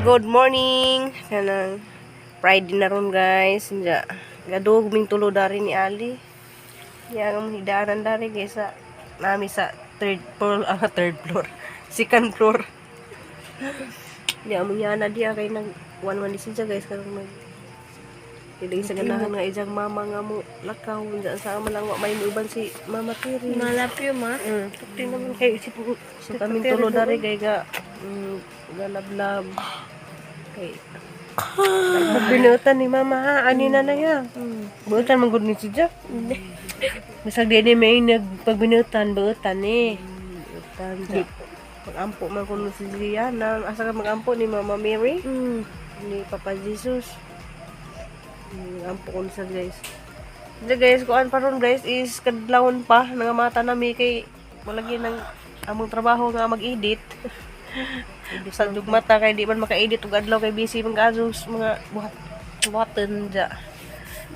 Good morning. Kanang Friday na ron guys. Nya gadog ming tulo dari ni Ali. Yang hidaanan dari guys sa nami sa third floor. Second floor. Ya mo na dia kay nag one di siya guys karong mag Dili sa ganahan nga ijang mama nga mo lakaw nya sa man lang wa may uban si Mama Tiri. Malapyo ma. Tukti naman kay si kami tulo dari kay ga galablab. Okay. Binutan ni Mama ha, ani na ya. Buutan man gud ni siya. Bisag di may nagpagbinutan buutan ni. Buutan siya. Pag-ampo man kuno si Liana, asa ka mag-ampo ni Mama Mary? Ni Papa Jesus. Ampo kuno sa guys. Diya guys, kuan paron guys is kadlawon pa nangamata nami kay malagi nang among trabaho nga mag-edit. Sa dugmata kay di man maka-edit ug adlaw kay busy man kaadtos mga buhaton ja.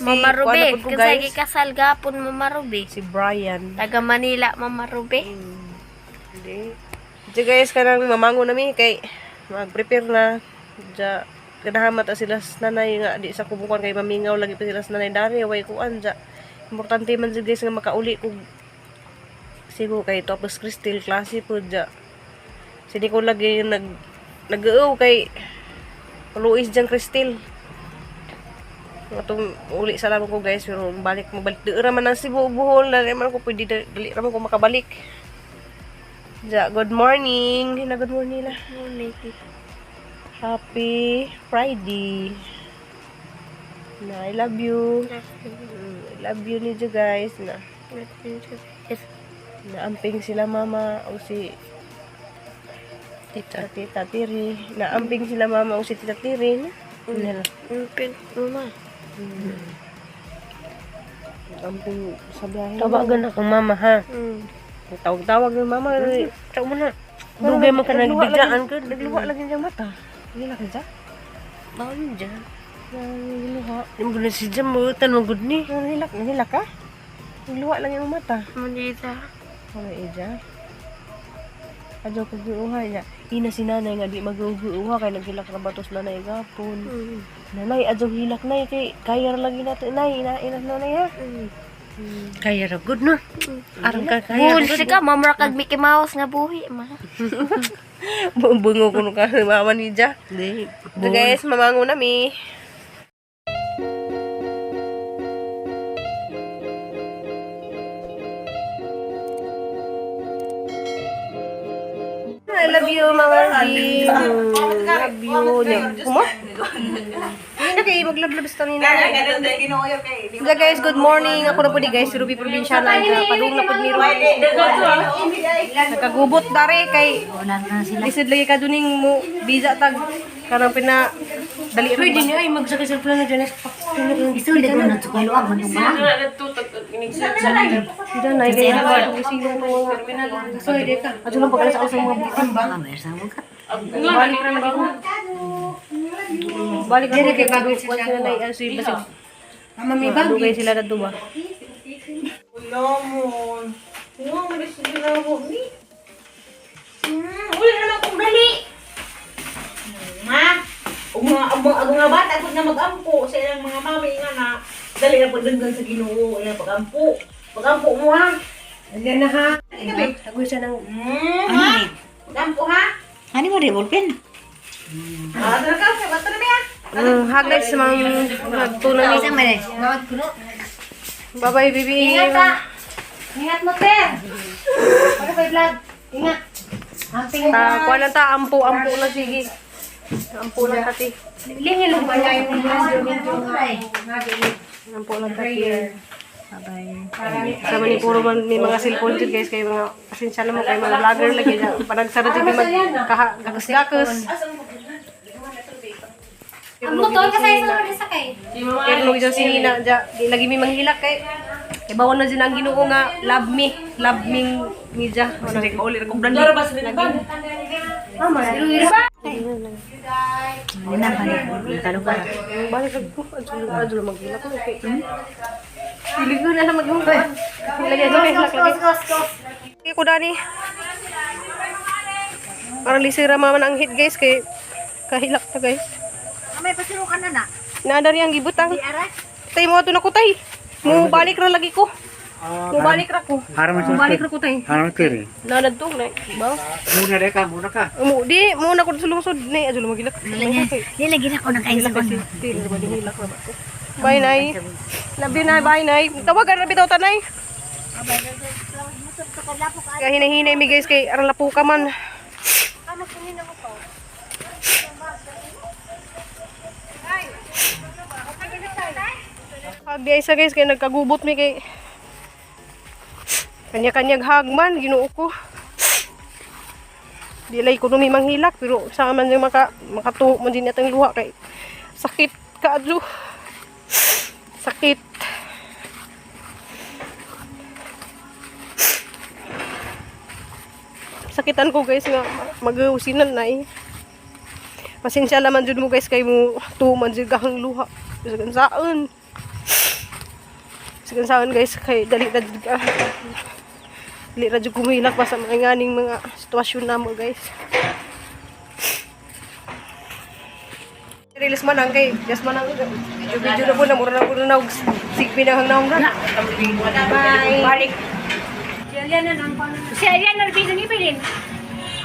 Mama Ruby, kasi kasal gapon Mama Ruby. Si Brian. Taga Manila Mama Ruby. Hindi. Diya guys, kanang mamango nami kay mag-prepare na ja ganahamat sila sa nanay nga di sa kubukan kay mamingaw lagi pa sila sa nanay dari way kuan ja. Importante man jud guys nga makauli kog sigo kay Topos Crystal klase po ja. Sini ko lagi nag-uaw kay Luis Jang Crystal. Atong uli sa lamang ko guys pero mabalik dira man ang Cebu Bohol na man ko pwede dali ra man ko makabalik. Ja, good morning. Good morning la. Happy Friday. I love you. I love you niyo guys na. Naamping sila Mama o si Tita Tiri. Naamping sila Mama o si Tita Tiri na. Amping Mama. Amping sa biyahe. Tawagan na kang Mama ha. Tawag ng Mama. Tawag mo na. Dugay man ka nagbidaan ka. Nagluha lagi niyang mata. Gila ka dyan? Bawin dyan. Nagluha. Hindi mo na si Jam, magutan mo good ni. Nahilak ka? Nagluha lang yung mata. Manita. Ano ija? Adyo pag-uha niya. Ina si nanay nga di mag-uha kay naghilak na batos nanay gapon. Nanay, adyo hilak na kay kaya lagi natin. Nay, ina nanay ha. Kaya ra good no? Aram ka kaya. Bulsi ka, mamra kag Mickey Mouse nga buhi. Bungo ko ka Mama ni Ja. So guys, mamango nami. I love you, Mama Lee. Love you. Kumo? Hindi kayo maglablab sa nina. So guys, good morning. Ako na po di guys, si Ruby Provinciana. Padung na po ni Ruby. Nakagubot dari kay lisod lagi ka duning mo biza tag kanang pina dali rin din ay magsakay sa plano dyan Isu udah guna cukai luar bandung bang. tidak naik kaya na ito ising so hindi ka ato lang pagkala sa mga bitin ba Kamer sama kan. balik rin ba balik rin kay bago sila na asi basig Mami dugay sila na duwa Lamon. Nga mo sila na mo ni. Uli na akong dali. Ma, ug mga bata pud nga mag-ampo sa ilang mga mami nga na dali na pud denggan sa Ginoo ila pag-ampo. Pag-ampo mo ha. Andiyan na ha tagoy siya ng Ano ni? Pag-ampo ha. Ano mo di bolpen? Dara ka sa bato na ba? hagad sa mga nagtunan ni Sama deh. Gawat kuno. bye bye baby Ingat mo te. Para pa vlog. Ingat. Amping kuha lang ta ampo na sige ampo lang kati lingil mo ba yung video ampo lang kati sama ni puro man may mga cellphone dyan guys kayo mga pasensya naman kayo mga vlogger lagi na panagsara dyan magkakas-gakas Ang motor ka sa isang ulit sakay. pero nung dyan si Nina dyan di lagi may manghilak kay ibawan na dyan ang Ginoo nga love me ni dyan ano rin mauli rin kong brand lagi mama Ano pa ni? Talo ka. balik ako adyo maghilak ko kay pili ko na lang maghilak lagi dyan may hilak lagi ko dani parang lisira maman ang hit guys kay Kahilak na guys. May pasiro ka na na. Naadari ang gibutang. Di aras. Tay mo ato na ko tay. Mo balik ra lagi ko. Mo balik ra ko. Harap Mo balik ra ko tay. Harap kiri. Nanadtong na. Ba? Muna ka. Mo di mo na ko sa lungsod ni adto magilak. Lilagyan ako ng kain sa kono. Bye nay. Labi na bye nay. Tawagan ra bitaw tanay. Kaya hinahinay mi guys kay aral lapu ka man. Hag di isa guys kay nagkagubot mi kay kanya-kanyag hagman Ginoo ko. Dilay ko numi manghilak pero sa man yung makatuo man din atang luha kay sakit kaadlo. Sakit. Sakitan ko guys nga mag-usinan na eh. Pasensya naman jud mo guys kay mo tuman jud kahang luha. Sagan saan guys kay dali na jud ka. Dali na jud kumilak pa sa mga nganing mga sitwasyon namo guys. Release man ang kay just man ang video na po na mura na po na sigpi na hang naong na. Bye. Balik. Si Arian na rin ni Pilin.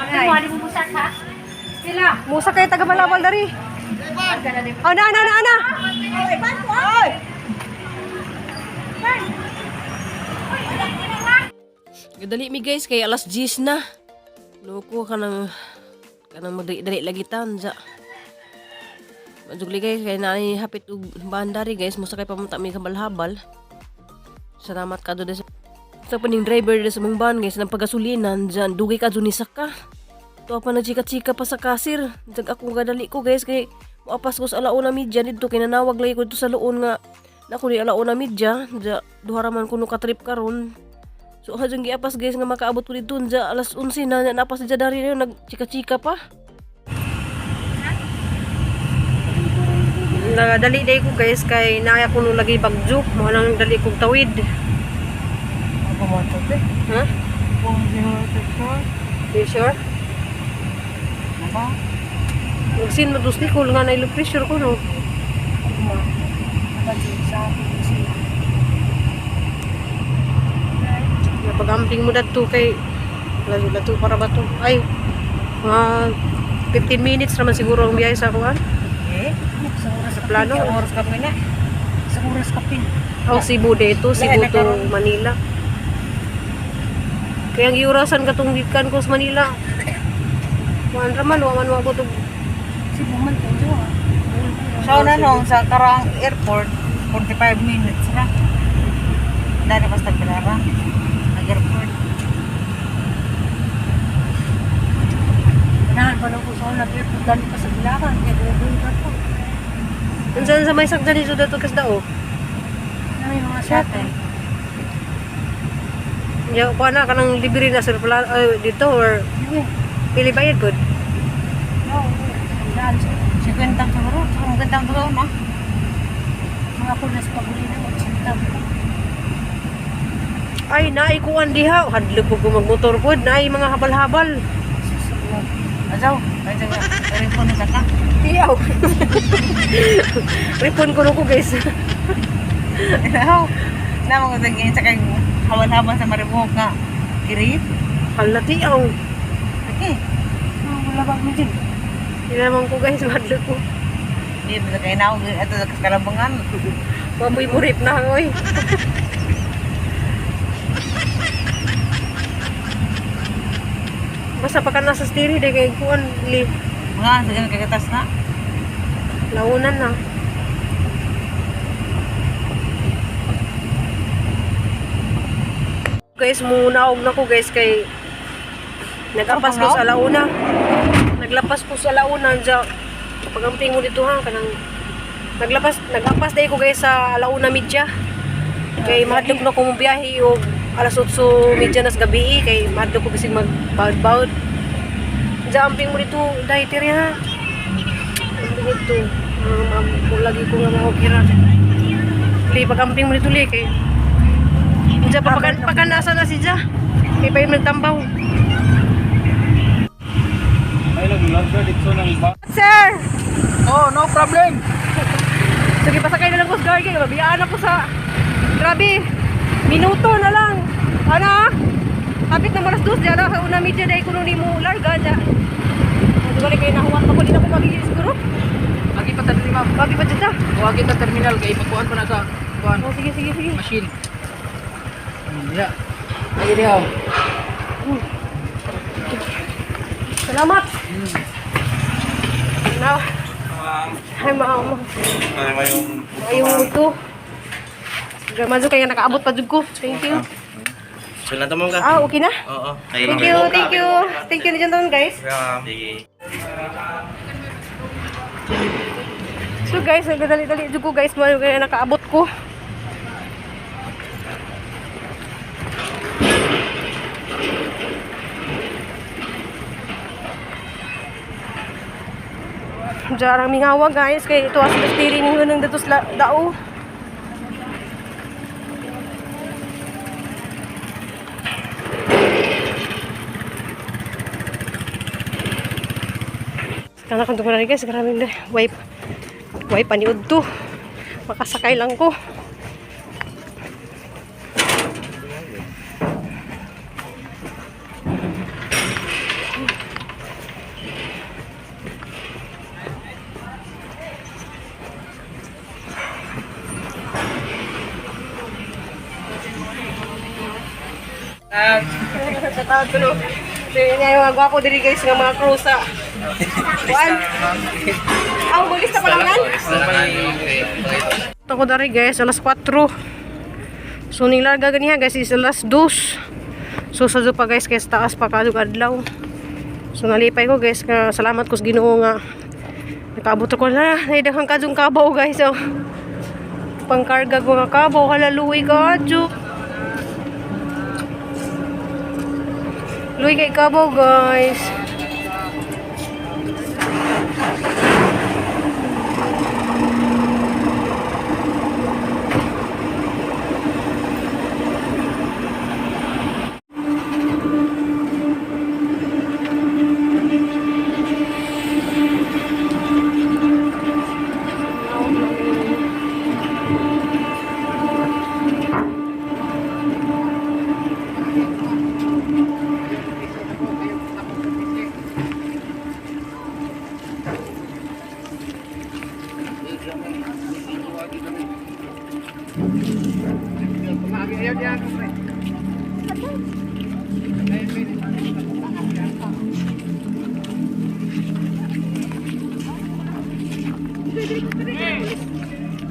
Ang tuwali mo busak ha? Sila. Musa kay taga Malabal dari. Oh na. Ay, bantu ay. Gadali mi guys kay alas 10 na. Loko kanang madali lagi tanza. Madugli guys kay nani hapit og bandari guys musa kay pamunta mi kabalhabal. Salamat ka do sa paning driver sa mong van guys nang pagasulinan dyan dugay ka dyan ka. To pa nagchika-chika pa sa kasir. Jag ako gadali ko guys kay maapas ko sa alauna media dito kay nanawag lay ko dito sa luon nga nako ni alauna media ja duha man kuno ka trip karon. So hajang giapas guys nga makaabot ko dito ja alas 11 na napas dyan dari na nagchika-chika pa. Nagadali day ko guys kay naaya ko no lagi bagjuk mo nang dali kog tawid. Ha? You sure? Magsin madusli ko nga na ilo pressure ko no. Napag-amping mo dito kay lato para ba to? Ay, mga 15 minutes naman siguro ang biyahe sa kuwan. Sa plano. Sa oras ka pin. Oh, Cebu dito, Cebu to Manila. Kaya ang iurasan katong gikan ko sa Manila. Waman wabot og Cebu man to. So na nung sa karang airport 45 minutes na. Dari basta Pilara. Nag-airport. Ganahan pa lang ko sa nag-airport dali pa sa Bilaran. Kaya doon ka po. unsan sa may sakda dito dato kasdao. May mga shuttle. Ya pa na kanang libre na sir dito or pili bayad gud. Oo. Dahil Si Quintang siguro. Ang gandang siguro na. mga punas pabuli na 80. Ay naay kuan diha, hadlok ko magmotor pod, naay mga habal-habal. Ajaw. Ay jaga. Telepon na ka. Tiyaw. Ripon ko ko guys. Ajaw. Namo ko tingin sa kay hawan-hawan sa Mariboc nga. Kirit. Hala tiyaw. Okay. Wala bang medyo. Tinamang ko guys, hadlok ko. Di ba kay naog ato sa kalambangan. Mamoy burip na oy. Basta pa ka nasa stiri de kay kuan li Mga sa kagatas na. launan na. Guys, munaog na ko guys kay nagapas ko sa launa. Naglapas ko sa launa dyan. Pagamping mo dito ha kanang naglapas day ko guys sa alauna media. Kay mahadlok na ko mong biyahe o alas 8 media nas gabi kay mahadlok ko bisig magbaud-baud. Amping mo dito dahil tiri ha. Amping ito. Lagi ko nga maokira. Li pagamping mo dito li kay Diya pakanasa na si Diya. Kay pa yung nagtambaw. Ay, nag-vlog ka dito ng sir. Oh, no problem. Sige, pasakay na lang ko sa garge. Mabiyaan ako sa... Grabe. Minuto na lang. Ano? Kapit na malas dos. Diyan sa una media dahil kuno ni mo larga. Diyan. Ano ba kayo nahuwat ako? Di na ko magiging siguro. Lagi pa tadi ma'am. Lagi pa dyan. Huwag kita terminal kay pagkuhan pa na sa kuhan. Oh, sige, sige, sige. Machine. Ya. Lagi dia. Salamat. Now, ay maamo. Ayong muto. Gamado kaya nakaabot pa jud ko. Thank you. So, natamong ka? Ah, okay na? Oo. Thank you, thank you. Thank you na dyan guys. Sige. So guys, nagdali-dali jud ko guys, mo kaya nakaabot ko. Jarang mingawa guys, kay ito as stiri ning nang datos dao. Kana kung tumari guys, grabe na wipe paniud to. Makasakay lang ko. Sa taon ko no. Yung mga gwapo diri guys nga mga crew sa Juan. Aw, bulis na pala yan. Ako dari guys, alas 4. So nilarga ganiha guys is alas 2. So sa pa guys kay sa taas pa kadug adlaw. So nalipay ko guys, nga salamat ko sa Ginoo nga nakaabot ko na daghang kadung kabaw guys. So pangkarga ko nga kabaw halaluwi kadyo. Luwi kay kabaw guys.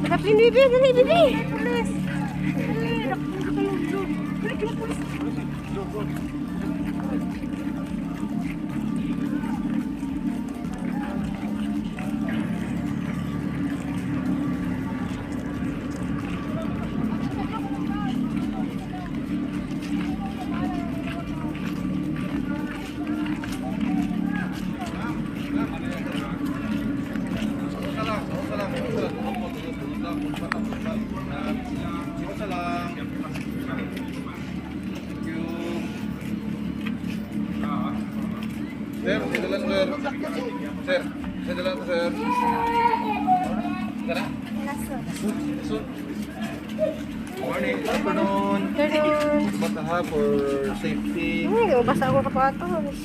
Dapat bibi, bibi. Sir, saya jalan sir. Sir, saya jalan sir. Tara. Sun. Morning, afternoon. What the have for safety? Ay, basa ako kapatos.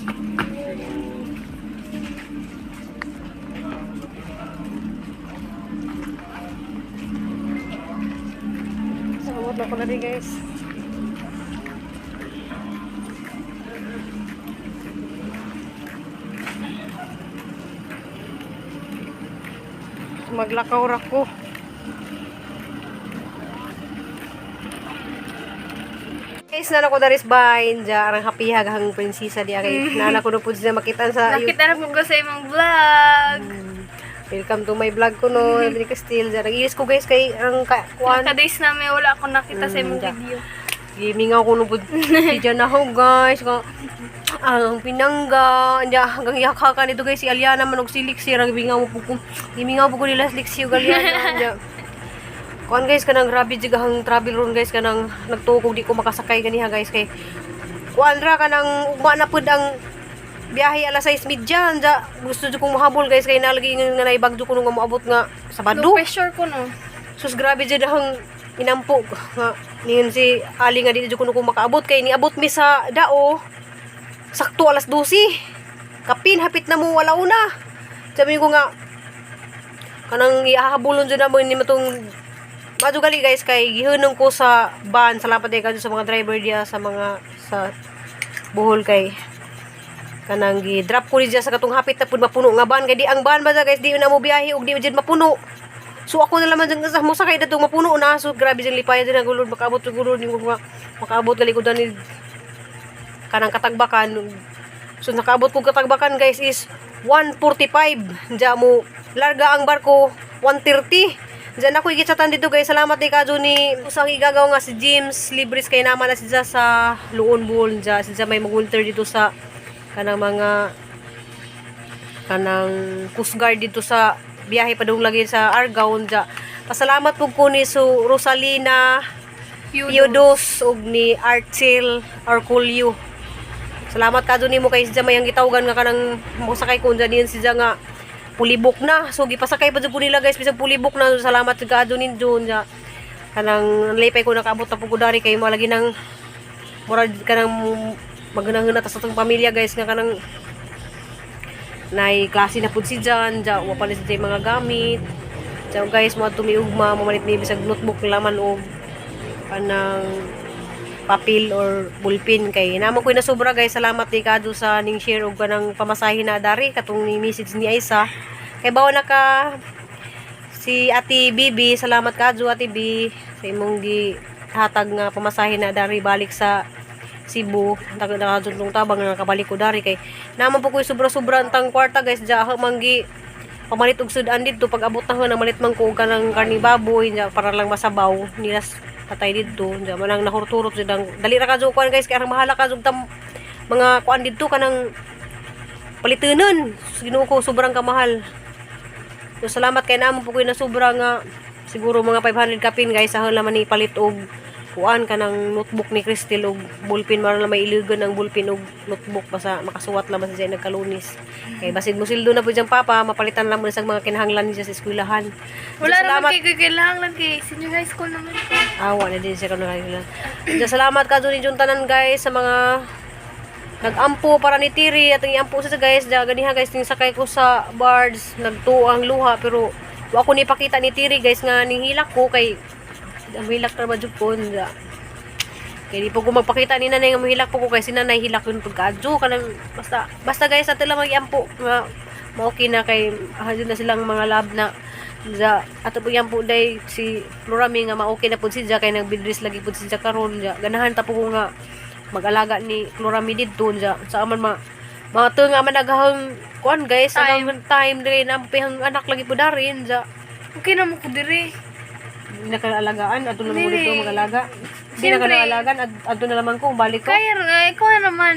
Sabot na ko na rin guys. Maglakaw ra ko. Guys, nana ko daris bahin dya arang hapihag hang prinsesa diya kay nana ko na po siya makita sa Nakita na po ko sa imong vlog. welcome to my vlog ko no. Every Castil dya. Nag-iis ko guys kay ang kuan. Naka-days na may wala akong nakita sa imong dya. video. Gaming ako no po. Diyan na ho guys. Ang pinangga. Dya hanggang yakakan ito guys. Si Aliana manog si Lixie. Bingaw mo po ko. Gimingaw po ko nila si Lixie o Aliana. Dya. Kuan guys kanang grabe jigahang travel ron guys kanang nagtukog di ko makasakay ganiha guys kay kuan ra kanang ugma na pud ang biyahe alas 6:30 ja gusto jud kong mahabol guys kay nalagi nga naibag jud ko nung maabot nga Sabado. Low pressure ko no. Sus grabe jud ang inampog nga ningon si Ali nga di jud kuno ko makaabot kay niabot mi sa dao sakto alas 12 kapin hapit na mo wala una sabi ko nga kanang ihahabulon jud na mo ni matong madyo gali guys kay gihunong ko sa van salamat kay kadto sa mga driver dia sa mga sa Bohol kay kanang gi-drop ko diya sa katong hapit na pud mapuno nga van kay di ang van ba guys di na mo biyahe og di jud mapuno. So ako na naman dyan mo sakay dato mapuno na. So grabe dyan lipayan dyan ang gulod. Makaabot yung gulod. Makaabot gali ko dyan kanang katagbakan. So nakaabot ko katagbakan guys is 1:45. Diyan mo larga ang barko 1:30. Diyan ako ikitsatan dito guys. Salamat ni Kadyo ni usang igagaw nga si James Libris kay naman na siya sa Luon Bohol. Diyan siya may mag-winter dito sa kanang mga kanang Coast Guard dito sa biyahe pa dong lagi sa Argao ja. Pasalamat pug ko ni Rosalina Piodos ug ni Archel Arculio. Salamat kadto nimo kay siya may ang gitawgan nga kanang mosakay ko diyan siya nga pulibok na. So gipasakay pa jud ko nila guys bisag pulibok na. Salamat kadto ninyo ja. Kanang lipay ko nakaabot na pug dari kay malagi nang murag kanang magnanghuna ta sa tong pamilya guys nga kanang nay klase na pud si Jan, ja wa pa ni siya mga gamit. Ja guys, mo tumiugma mamalit ni bisag notebook laman og kanang papel or ballpen kay namo ko na sobra guys. Salamat ni Kadyo sa ning share og kanang pamasahe na dari katong ni message ni Aisa. Kay bawo na ka si Ate Bibi, salamat Kadyo Ate Bibi sa imong gihatag nga pamasahe na dari balik sa Cebu, nakadulong tabang nga kabalik ko dari kay naman po ko sobra-sobra antang kwarta guys ja manggi pamalit og sudan dito pag abot na malit man ko kanang karni baboy ja para lang masabaw nilas patay dito ja manang nahurturot jud ang dali ra kadyo kuan guys kay arang mahala ka jud tam mga kuan dito kanang palitenon Ginoo ko sobrang kamahal. So salamat kay naman po ko na sobra nga siguro mga 500 kapin guys sa laman ni palit og kuan kanang notebook ni Crystal og ballpen mara lang may iligan ang ballpen og notebook basta makasuwat lang basta siya nagkalunis kay basig mo sildo na po diyang papa mapalitan lang mo sa mga kinahanglan niya sa eskwelahan. Wala naman kay kailangan kay senior high school naman ko. Awa na din siya kanang salamat Kadyo ni tanan guys sa mga nag-ampo para ni Tiri at ang ampo sa guys ja ganiha guys ning sakay ko sa barge nagtuang luha pero wa ko ni pakita ni Tiri guys nga ning hilak ko kay hilak na ba jud ko nga kay di po ko magpakita ni nanay nga mahilak po ko kay si nanay hilak yun pagkadyo kanang basta guys ato lang mag-ampo nga ma-okay na kay na silang mga lab na ja ato po yan po day si Florami nga ma-okay na po siya kay nagbidris lagi po siya karon ja ganahan ta po ko nga mag-alaga ni Florami dito ja sa aman mga to nga managhang kuan guys time dire na pihang anak lagi po darin ja Okay na mo ko diri. Nakalagaan ato na mo dito mag-alaga di na kalaalagan ato na naman ko balik ko Kaya ikaw naman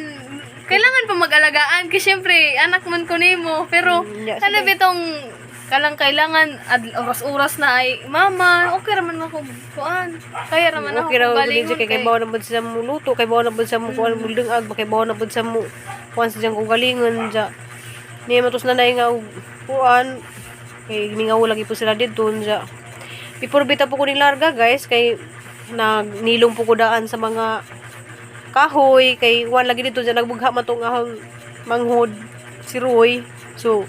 kailangan pa mag-alagaan kasi syempre anak man ko nimo pero ano bitong kalang kailangan oras-oras na ay mama okay raman ako kuan kaya raman ako okay raw galingon kay bawo na bud sa mo luto kay bawo na bud sa mo kuan bulding ag kay bawo na bud sa mo kuan sa diyang kong galingon ja niya matos na nay nga kuan kay mingaw lagi po sila dito ja before bita po ko ning larga guys kay nilong po ko daan sa mga kahoy kay wan lagi dito dyan nagbugha man tong ahang manghod si Roy so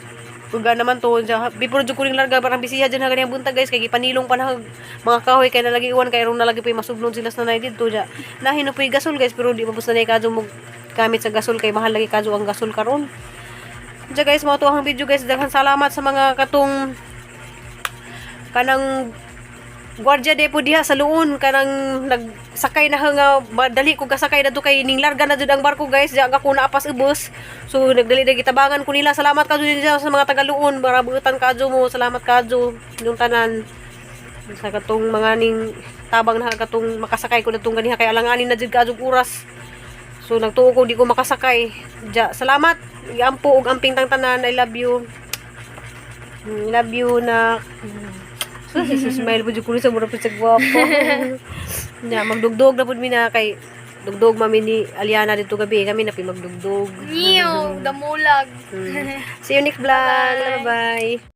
buga naman to dyan before dyan ko ning larga parang bisiya dyan hanggang yung buntag guys kay panilong pa na mga kahoy kay nalagi iwan kay rong nalagi pa yung masugnon sila sa nanay dito dyan nahino po yung gasol guys pero di pa po sa nanay kadyo mo gamit sa gasol kay mahal lagi kadyo ang gasol karon dyan guys mga tuwang video guys daghan salamat sa mga katong kanang gwardiya de po diha sa luon kanang nagsakay na nga madali ko kasakay na to kay ning larga na jud ang barko guys diya ako naapas ubos so nagdali na gitabangan ko nila salamat kadyo dinha sa mga taga luon marabutan kadyo mo salamat kadyo yung tanan sa katong mga ning tabang na katong makasakay ko na tong ganiha kay alanganin na jud kadyo oras so nagtuo ko di ko makasakay diya salamat iampo og amping tang tanan I love you na smile po dyan ko sa mura po sa gwapo. Magdugdog na po mina kay dugdog mami ni Aliana dito gabi. Kami na magdugdog. Niyo, damulag. See you next vlog. Bye-bye.